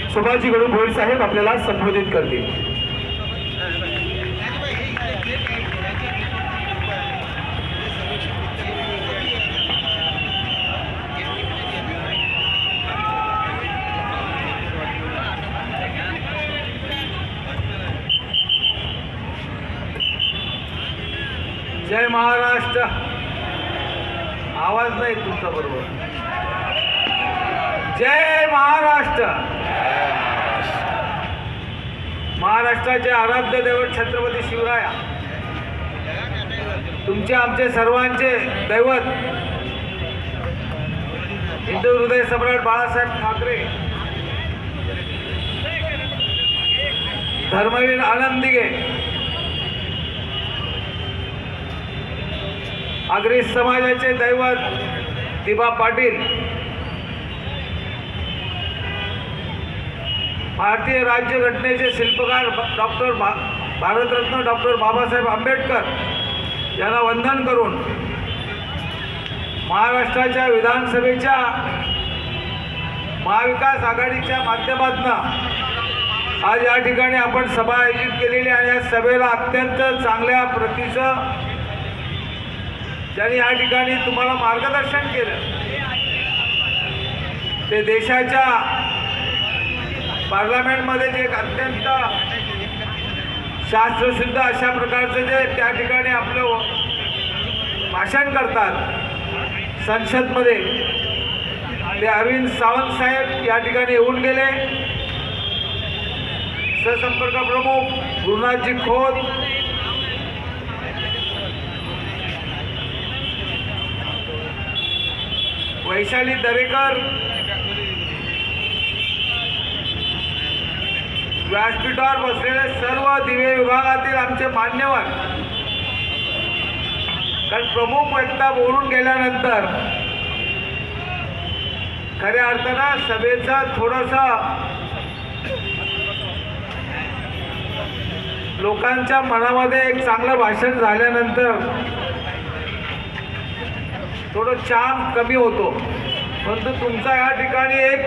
सुभाषजी गडू भोईर साहेब आपल्याला संबोधित करतील। जय महाराष्ट्र। आवाज नाही तुमचा बरोबर। जय महाराष्ट्र। महाराष्ट्राचे आराध्य दैवत छत्रपती शिवराया, तुमचे आमचे सर्वांचे दैवत हिंदू हृदय सम्राट बाळासाहेब ठाकरे, धर्मवीर आनंद दिघे, आगरी समाजाचे दैवत दिबा पाटील, भारतीय राज्यघटनेचे शिल्पकार डॉक्टर भारतरत्न डॉक्टर बाबासाहेब आंबेडकर यांना वंदन करून महाराष्ट्राच्या विधानसभेच्या महाविकास आघाडीच्या माध्यमातून आज या ठिकाणी आपण सभा आयोजित केलेली आणि या सभेला अत्यंत चांगल्या प्रतीचं ज्यांनी या ठिकाणी तुम्हाला मार्गदर्शन केलं ते देशाच्या पार्लमेंटमध्ये जे एक अत्यंत शास्त्रशुद्ध अशा प्रकारचं जे त्या ठिकाणी आपलं भाषण करतात संसदमध्ये, ते अरविंद सावंत साहेब या ठिकाणी येऊन गेले। सहसंपर्क प्रमुख गुरुनाथजी खोत, वैशाली दरेकर, व्यासपीठावर बसलेले सर्व दिवे विभागातील आमचे मान्यवर, कारण प्रमुख वक्ता बोलून गेल्यानंतर खऱ्या अर्थानं सभेचं थोडंसं लोकांच्या मनामध्ये एक चांगलं भाषण झाल्यानंतर थोडं चाम कमी होतो। परंतु तुमचा या ठिकाणी एक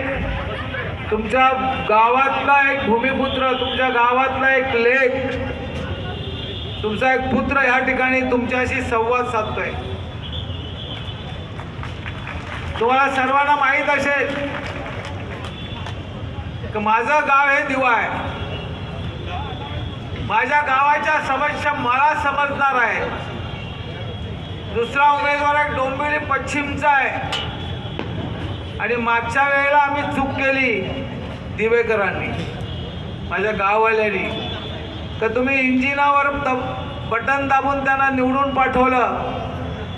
तुमच्या गावातला एक भूमिपुत्र, तुमच्या गावातला एक लेख, तुमचा एक पुत्र या ठिकाणी तुमच्याशी संवाद साधतोय। तुम्हाला सर्वांना माहीत असेल की माझं गाव हे दिवा आहे। माझ्या गावाच्या समस्या मला समजणार आहे। दुसरा उमेदवार एक डोंबिवली पश्चिमचा आहे आणि मागच्या वेळेला आम्ही चूक केली दिवेकरांनी, माझ्या गाववाल्यांनी, तर तुम्ही इंजिनावर बटन दाबून त्यांना निवडून पाठवलं,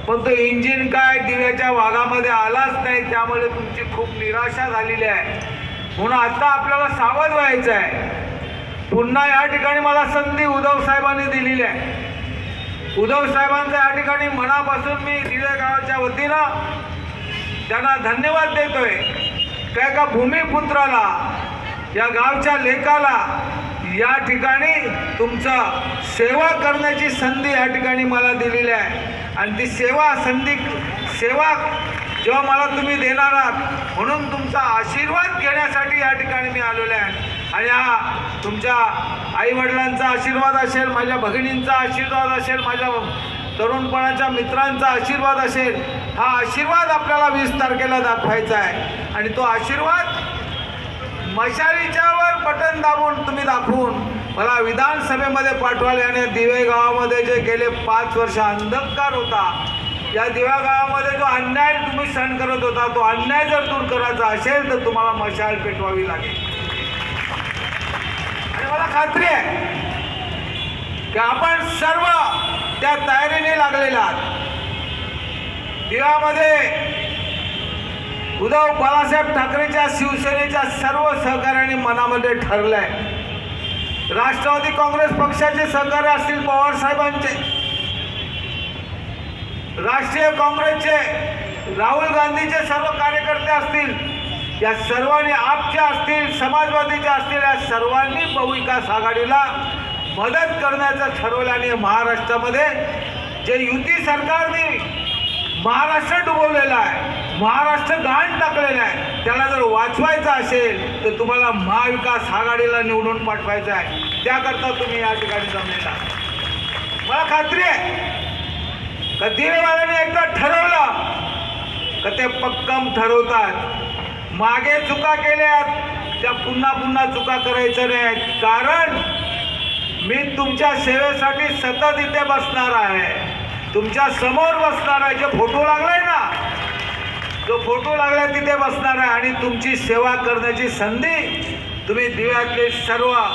पण तो इंजिन काय दिव्याच्या भागामध्ये आलाच नाही। त्यामुळे तुमची खूप निराशा झालेली आहे। म्हणून आता आपल्याला सावध व्हायचं आहे। पुन्हा या ठिकाणी मला संधी उद्धव साहेबांनी दिलेली आहे। उद्धव साहेबांचा या ठिकाणी मनापासून मी दिवे गावाच्या वतीनं त्यांना धन्यवाद देतोय। काय का भूमिपुत्राला, या गावच्या लेकाला या ठिकाणी तुमचं सेवा करण्याची संधी या ठिकाणी मला दिलेली आहे आणि ती सेवा जेव्हा मला तुम्ही देणार आहात म्हणून तुमचा आशीर्वाद घेण्यासाठी या ठिकाणी मी आलेलो आहे। आणि हा तुमच्या आईवडिलांचा आशीर्वाद असेल, माझ्या भगिनींचा आशीर्वाद असेल, माझ्या तरुणपणाच्या मित्रांचा आशीर्वाद असेल, हा आशीर्वाद आपल्याला 20 तारखेला दाखवायचा आहे। आणि तो आशीर्वाद मशालीच्यावर बटन दाबून तुम्ही दाखवून मला विधानसभेमध्ये पाठवाले। आणि दिवे गावामध्ये जे गेले 5 वर्ष अंधकार होता, या दिव्या गावामध्ये जो अन्याय तुम्ही सहन करत होता, तो अन्याय जर दूर करायचा असेल तर तुम्हाला मशाल पेटवावी लागेल। आणि मला खात्री आहे की आपण सर्व त्या तयारीने लागलेला आहात। दिव्यामध्ये उद्धव बाळासाहेब ठाकरेच्या शिवसेनेच्या सर्व सहकार्याने मनामध्ये ठरलंय। राष्ट्रवादी काँग्रेस पक्षाचे सहकार्य असतील, पवार साहेबांचे, राष्ट्रीय काँग्रेसचे राहुल गांधीचे सर्व कार्यकर्ते असतील, या सर्वांनी, आपचे असतील, समाजवादीचे असतील, या सर्वांनी बहुविकास आघाडीला मदत करण्याचं ठरवल्याने महाराष्ट्रामध्ये जे युती सरकारने महाराष्ट्र डुबवलेला आहे, महाराष्ट्र गहाण टाकलेला आहे, त्याला जर वाचवायचं असेल तर तुम्हाला महाविकास आघाडीला निवडून पाठवायचं आहे. त्याकरता तुम्ही या ठिकाणी जमलेला. मला खात्री आहे का दिवेवाल्यांनी एकदा ठरवलं का ते पक्कम ठरवतात. मागे चुका केल्यात त्या पुन्हा पुन्हा चुका करायचं नाही. कारण मी तुमच्या सेवेसाठी सतत इथे बसणार आहे, तुमच्या समोर बसणार आहे. जे फोटो लागलाय ना, जो फोटो लागलाय तिथे बसणार आहे आणि तुमची सेवा करण्याची संधी तुम्ही दिव्यातले सर्व